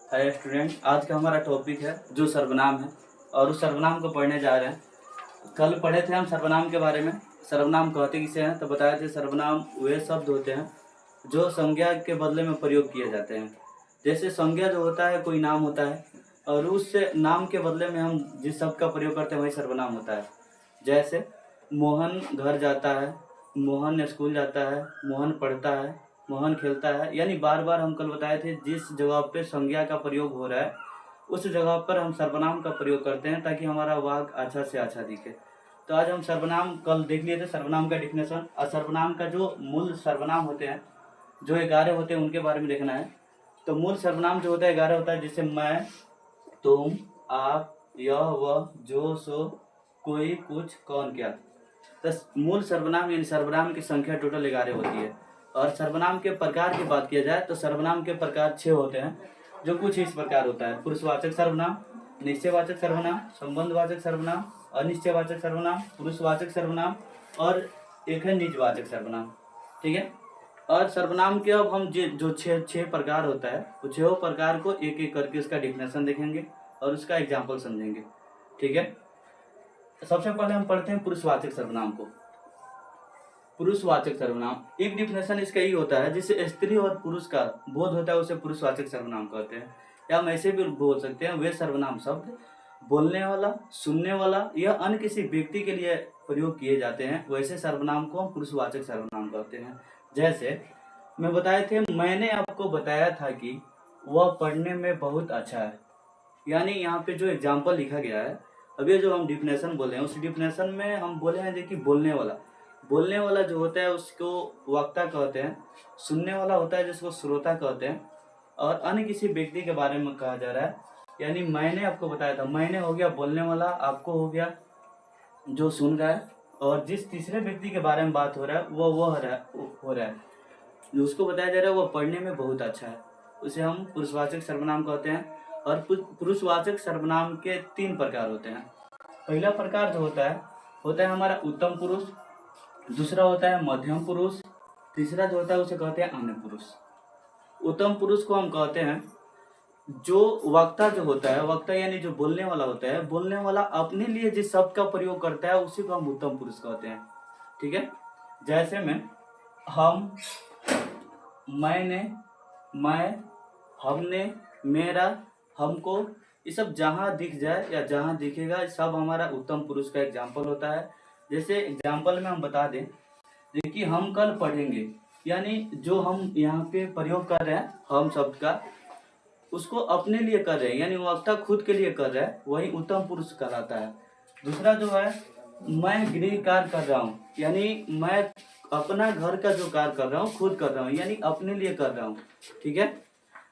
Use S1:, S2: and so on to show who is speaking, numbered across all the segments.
S1: Hi student, आज का हमारा टॉपिक है जो सर्वनाम है और उस सर्वनाम को पढ़ने जा रहे हैं। कल पढ़े थे हम सर्वनाम के बारे में। सर्वनाम कहते किसे हैं तो बताए थे सर्वनाम वे शब्द होते हैं जो संज्ञा के बदले में प्रयोग किए जाते हैं। जैसे संज्ञा जो होता है कोई नाम होता है और उस नाम के बदले में हम जिस शब्द का प्रयोग करते हैं वही सर्वनाम होता है। जैसे मोहन घर जाता है, मोहन स्कूल जाता है, मोहन पढ़ता है, मोहन खेलता है। यानी बार बार हम कल बताए थे जिस जगह पे संज्ञा का प्रयोग हो रहा है उस जगह पर हम सर्वनाम का प्रयोग करते हैं ताकि हमारा वाक्य अच्छा से अच्छा दिखे। तो आज हम सर्वनाम कल देख लिए थे सर्वनाम का डिफिनेशन और सर्वनाम का जो मूल सर्वनाम होते हैं जो 11 होते हैं उनके बारे में देखना है। तो मूल सर्वनाम जो होता है 11 होता है, जैसे मैं, तुम, आप, यह, वह, जो, सो, कोई, कुछ, कौन, क्या। तो मूल सर्वनाम यानी सर्वनाम की संख्या टोटल 11 होती है। और सर्वनाम के प्रकार की बात किया जाए तो सर्वनाम के प्रकार 6 होते हैं जो कुछ इस प्रकार होता है। पुरुषवाचक सर्वनाम, निश्चयवाचक सर्वनाम, संबंधवाचक सर्वनाम, अनिश्चयवाचक सर्वनाम, पुरुषवाचक सर्वनाम और एक है निजवाचक सर्वनाम। ठीक है। और सर्वनाम के अब हम जो छह प्रकार होता है वो 6 प्रकार को एक एक करके उसका डिफिनेशन देखेंगे और उसका एग्जाम्पल समझेंगे। ठीक है। सबसे पहले हम पढ़ते हैं पुरुषवाचक सर्वनाम को। पुरुषवाचक सर्वनाम एक डिफिनेशन इसका ये होता है जिससे स्त्री और पुरुष का बोध होता है उसे पुरुषवाचक सर्वनाम कहते हैं। या हम ऐसे भी बोल सकते हैं वे सर्वनाम शब्द बोलने वाला, सुनने वाला या अन्य किसी व्यक्ति के लिए प्रयोग किए जाते हैं, वैसे सर्वनाम को हम पुरुषवाचक सर्वनाम कहते हैं। जैसे मैं बताए थे, मैंने आपको बताया था कि वह पढ़ने में बहुत अच्छा है। यानी यहाँ पे जो एग्जाम्पल लिखा गया है, अभी जो हम डिफिनेशन बोले हैं उस डिफिनेशन में हम बोले हैं देखिए बोलने वाला जो होता है उसको वक्ता कहते हैं, सुनने वाला होता है जिसको श्रोता कहते हैं और अन्य किसी व्यक्ति के बारे में कहा जा रहा है। यानी मैंने आपको बताया था, मैंने हो गया बोलने वाला, आपको हो गया जो सुन रहा है और जिस तीसरे व्यक्ति के बारे में बात हो रहा है वो हो रहा है जो उसको बताया जा रहा है वह पढ़ने में बहुत अच्छा है, उसे हम पुरुषवाचक सर्वनाम कहते हैं। और पुरुषवाचक सर्वनाम के 3 प्रकार होते हैं। पहला प्रकार जो होता है हमारा उत्तम पुरुष, दूसरा होता है मध्यम पुरुष, तीसरा जो होता है उसे कहते हैं अन्य पुरुष। उत्तम पुरुष को हम कहते हैं जो वक्ता जो होता है, वक्ता यानी जो बोलने वाला होता है, बोलने वाला अपने लिए जिस शब्द का प्रयोग करता है उसी को हम उत्तम पुरुष कहते हैं। ठीक है। जैसे में हम, मैंने, मैं, हमने, मेरा, हमको, ये सब जहाँ दिख जाए या जहाँ दिखेगा सब हमारा उत्तम पुरुष का एग्जाम्पल होता है। जैसे एग्जाम्पल में हम बता दें देखिए हम कल पढ़ेंगे, यानी जो हम यहाँ पे प्रयोग कर रहे हैं हम शब्द का उसको अपने लिए कर रहे हैं, यानी वक्ता खुद के लिए कर रहा है, वही उत्तम पुरुष कहलाता है। दूसरा जो है मैं गृह कार्य कर रहा हूँ, यानी मैं अपना घर का जो कार्य कर रहा हूँ खुद कर रहा हूँ, यानी अपने लिए कर रहा हूँ। ठीक है।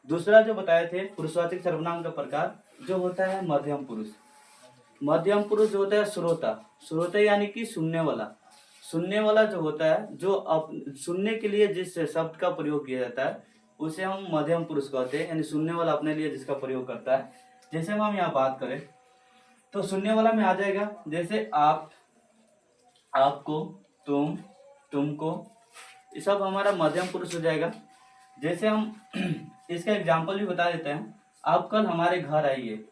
S1: दूसरा जो बताए थे पुरुषवाचक सर्वनाम का प्रकार जो होता है मध्यम पुरुष। मध्यम पुरुष जो होता है श्रोता यानी कि सुनने वाला जो होता है जो सुनने के लिए जिस शब्द का प्रयोग किया जाता है उसे हम मध्यम पुरुष कहते हैं, यानी सुनने वाला अपने लिए जिसका प्रयोग करता है। जैसे हम यहाँ बात करें तो सुनने वाला में आ जाएगा जैसे आप, आपको, तुम, तुमको, ये सब हमारा मध्यम पुरुष हो जाएगा। जैसे हम इसका एग्जाम्पल भी बता देते हैं, आप कल हमारे घर आइए,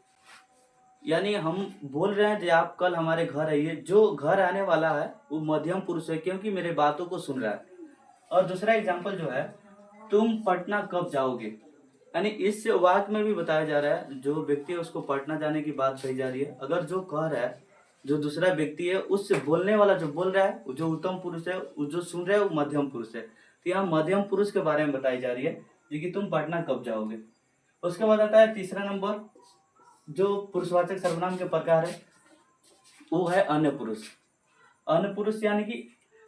S1: यानी हम बोल रहे हैं कि आप कल हमारे घर आइए, जो घर आने वाला है वो मध्यम पुरुष है क्योंकि मेरे बातों को सुन रहा है। और दूसरा एग्जाम्पल जो है तुम पटना कब जाओगे, यानी इस वाक्य में भी बताया जा रहा है जो व्यक्ति है उसको पटना जाने की बात कही जा रही है। अगर जो कह रहा है जो दूसरा व्यक्ति है उससे बोलने वाला जो बोल रहा है जो उत्तम पुरुष है, जो सुन रहा है वो मध्यम पुरुष है। तो यहाँ मध्यम पुरुष के बारे में बताई जा रही है कि तुम पटना कब जाओगे। उसके बाद आता है तीसरा नंबर जो पुरुषवाचक सर्वनाम के प्रकार है वो है अन्य पुरुष। अन्य पुरुष यानी कि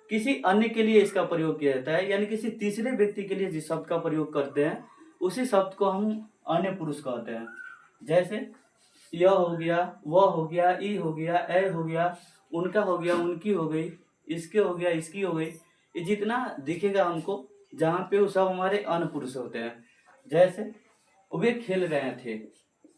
S1: किसी अन्य के लिए इसका प्रयोग किया जाता है, यानी किसी तीसरे व्यक्ति के लिए जिस शब्द का प्रयोग करते हैं उसी शब्द को हम अन्य पुरुष कहते हैं। जैसे यह हो गया, वह हो गया, ई हो गया, ए हो गया, उनका हो गया, उनकी हो गई, इसके हो गया, इसकी हो गई, ये जितना दिखेगा हमको जहाँ पे वो सब हमारे अन्य पुरुष होते हैं। जैसे वे खेल रहे थे,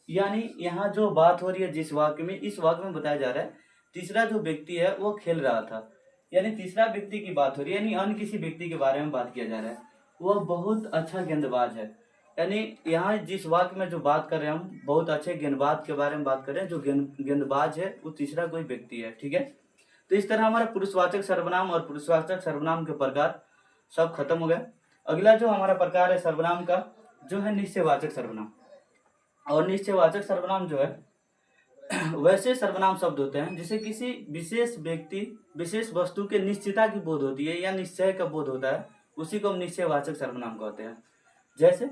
S1: यानी यहाँ जो बात हो रही है जिस वाक्य में, इस वाक्य में बताया जा रहा है तीसरा जो व्यक्ति है वो खेल रहा था, यानी तीसरा व्यक्ति की बात हो रही है, यानी अन्य किसी व्यक्ति के बारे में बात किया जा रहा है। वह बहुत अच्छा गेंदबाज है, यानी यहाँ जिस वाक्य में जो बात कर रहे हैं हम बहुत अच्छे गेंदबाज के बारे में बात कर रहे हैं। जो गेंदबाज है वो तीसरा कोई व्यक्ति है, ठीक है। तो इस तरह हमारा पुरुषवाचक सर्वनाम और पुरुषवाचक सर्वनाम के प्रकार सब खत्म हो गए। अगला जो हमारा प्रकार है सर्वनाम का, जो है निश्चयवाचक सर्वनाम। और निश्चयवाचक सर्वनाम जो है वैसे सर्वनाम शब्द होते हैं जिसे किसी विशेष व्यक्ति विशेष वस्तु के निश्चितता की बोध होती है या निश्चय का बोध होता है, उसी को हम निश्चयवाचक सर्वनाम कहते हैं। जैसे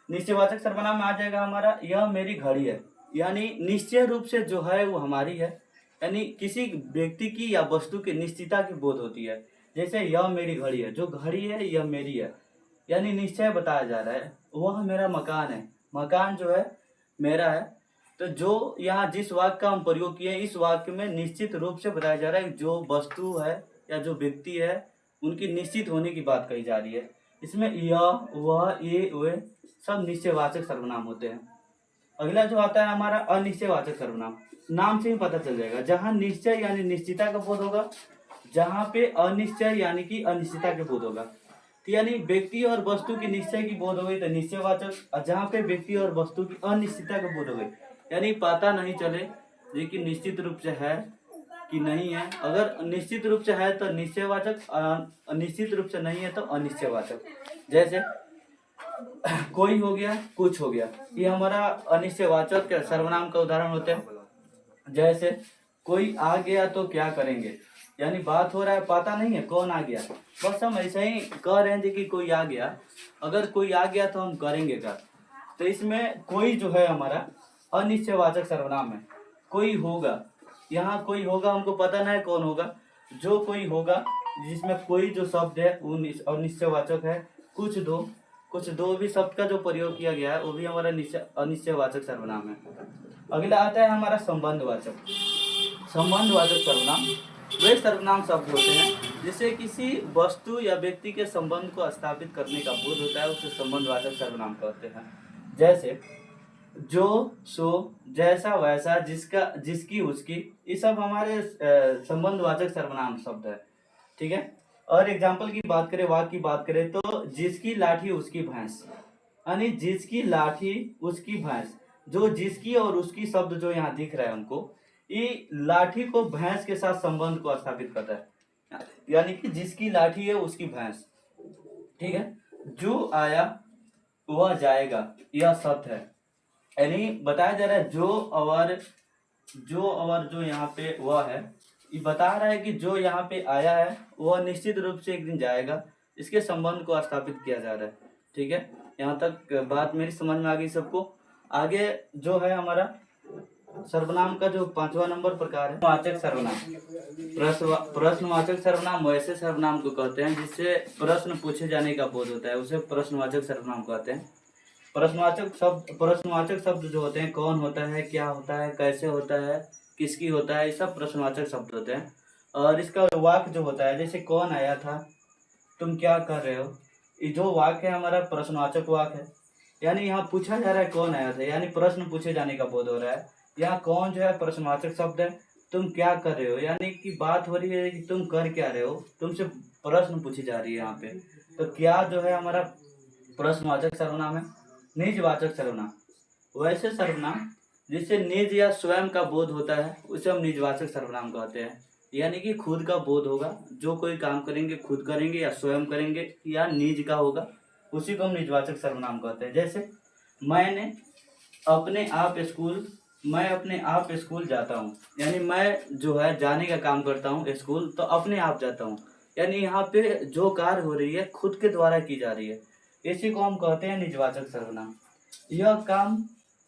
S1: निश्चयवाचक सर्वनाम में आ जाएगा हमारा यह मेरी घड़ी है, यानी निश्चय रूप से जो है वो हमारी है, यानी किसी व्यक्ति की या वस्तु की निश्चितता की बोध होती है। जैसे यह मेरी घड़ी है, जो घड़ी है यह मेरी है, यानी निश्चय बताया जा रहा है। वह मेरा मकान है, मकान जो है मेरा है। तो जो यहाँ जिस वाक्य का हम प्रयोग किए हैं, इस वाक्य में निश्चित रूप से बताया जा रहा है जो वस्तु है या जो व्यक्ति है उनकी निश्चित होने की बात कही जा रही है। इसमें यह, वह, ये, वे सब निश्चयवाचक सर्वनाम होते हैं। अगला जो आता है हमारा अनिश्चयवाचक सर्वनाम। नाम से ही पता चल जाएगा, जहाँ निश्चय यानी निश्चितता का बोध होगा, जहाँ पे अनिश्चय यानी कि अनिश्चितता का बोध होगा। तो यानी व्यक्ति और वस्तु की निश्चय की बोध हो गई तो निश्चयवाचक, और जहाँ पे व्यक्ति और वस्तु की अनिश्चितता का बोध हो गई, यानी पता नहीं चले लेकिन निश्चित रूप से है कि नहीं है। अगर निश्चित रूप से है तो निश्चयवाचक, निश्चित रूप से नहीं है तो अनिश्चयवाचक। जैसे कोई हो गया, कुछ हो गया, ये हमारा अनिश्चयवाचक सर्वनाम का उदाहरण होते हैं। जैसे कोई आ गया तो क्या करेंगे, यानी बात हो रहा है, पता नहीं है कौन आ गया, बस हम ऐसे ही कह रहे हैं कि कोई आ गया। अगर कोई आ गया तो हम करेंगे क्या। तो इसमें कोई जो है हमारा अनिश्चयवाचक सर्वनाम है। कोई होगा, यहाँ कोई होगा, हमको पता नहीं कौन होगा, जो कोई होगा, जिसमें कोई जो शब्द है वो अनिश्चयवाचक है। कुछ दो भी शब्द का जो प्रयोग किया गया है वो भी हमारा अनिश्चयवाचक सर्वनाम है। अगला आता है हमारा संबंधवाचक। संबंधवाचक सर्वनाम वे सर्वनाम शब्द होते हैं जिससे किसी वस्तु या व्यक्ति के संबंध को स्थापित करने का बोध होता है, उसे संबंधवाचक सर्वनाम कहते हैं। जैसे जो, सो, जैसा, वैसा, जिसका, जिसकी, उसकी, ये सब हमारे संबंधवाचक सर्वनाम शब्द है, ठीक है। और एग्जाम्पल की बात करें, वाक्य की बात करें तो जिसकी लाठी उसकी भैंस, यानी जिसकी लाठी उसकी भैंस। जो जिसकी और उसकी शब्द जो यहाँ दिख रहा है हमको, ये लाठी को भैंस के साथ संबंध को स्थापित करता है, यानी कि जिसकी लाठी है उसकी भैंस, ठीक है। जो आया वह जाएगा, यह सत्य है, यानी बताया जा रहा है जो और जो यहाँ पे वह है, ये बता रहा है कि जो यहाँ पे आया है वह निश्चित रूप से एक दिन जाएगा। इसके संबंध को स्थापित किया जा रहा है, ठीक है। यहाँ तक बात मेरी समझ में आ गई सबको। आगे जो है हमारा सर्वनाम का जो 5वां नंबर प्रकार है वाचक सर्वनाम। प्रश्नवाचक सर्वनाम वैसे सर्वनाम को कहते हैं जिससे प्रश्न पूछे जाने का बोध होता है, उसे प्रश्नवाचक सर्वनाम कहते हैं। प्रश्नवाचक शब्द जो होते हैं, कौन होता है, क्या होता है, कैसे होता है, किसकी होता है, ये सब प्रश्नवाचक शब्द होते हैं। और इसका वाक्य जो होता है, जैसे कौन आया था, तुम क्या कर रहे हो, ये जो वाक्य है हमारा प्रश्नवाचक वाक्य है। यानी यहाँ पूछा जा रहा है कौन आया था, यानी प्रश्न पूछे जाने का बोध हो रहा है। यहाँ कौन जो है प्रश्नवाचक शब्द है, तुम क्या कर रहे हो, यानी कि बात हो रही है कि तुम कर क्या रहे हो, तुमसे प्रश्न पूछी जा रही है यहाँ पे। तो क्या जो है हमारा प्रश्नवाचक सर्वनाम है। निजवाचक सर्वनाम वैसे सर्वनाम जिससे निज या स्वयं का बोध होता है, उसे हम निजवाचक सर्वनाम कहते हैं। यानी कि खुद का बोध होगा, जो कोई काम करेंगे खुद करेंगे या स्वयं करेंगे या निज का होगा, उसी को हम निजवाचक सर्वनाम कहते हैं। जैसे मैं अपने आप स्कूल जाता हूँ, यानी मैं जो है जाने का काम करता हूँ स्कूल, तो अपने आप जाता हूँ, यानी यहाँ पे जो कार्य हो रही है खुद के द्वारा की जा रही है, इसी को हम कहते हैं निजवाचक सर्वनाम। यह काम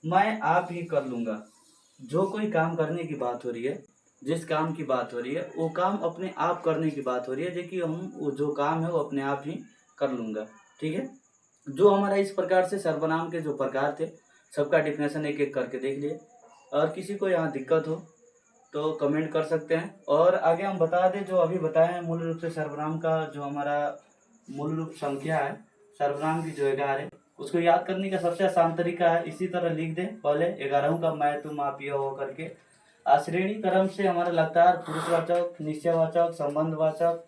S1: मैं आप ही कर लूँगा, जो कोई काम करने की बात हो रही है, जिस काम की बात हो रही है वो काम अपने आप करने की बात हो रही है, जो हम वो जो काम है वो अपने आप ही कर लूँगा, ठीक है। जो हमारा इस प्रकार से सर्वनाम के जो प्रकार थे सबका डिफिनेशन एक एक करके देख लिए। और किसी को यहाँ दिक्कत हो तो कमेंट कर सकते हैं। और आगे हम बता दें, जो अभी बताए हैं मूल रूप से सर्वनाम का जो हमारा मूल रूप संख्या है सर्वनाम की जो 11 है, उसको याद करने का सबसे आसान तरीका है, इसी तरह लिख दें पहले 11 का मैं तुम आप यह हो करके। श्रेणी क्रम से हमारा लगातार पुरुषवाचक, निश्चयवाचक, संबंधवाचक,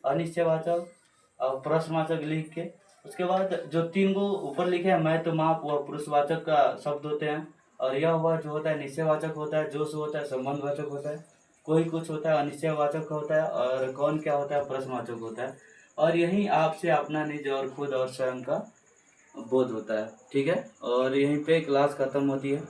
S1: अनिश्चयवाचक और प्रश्नवाचक लिख के उसके बाद जो 3 गो ऊपर लिखे हैं मैं तुम आप, वह पुरुषवाचक का शब्द होते हैं। और यह हुआ जो होता है निश्चयवाचक होता है, जो होता है संबंधवाचक होता है, कोई कुछ होता है अनिश्चयवाचक होता है, और कौन क्या होता है प्रश्नवाचक होता है। और यही आपसे अपना निज और खुद और स्वयं का बोध होता है। ठीक है, और यहीं पे क्लास खत्म होती है।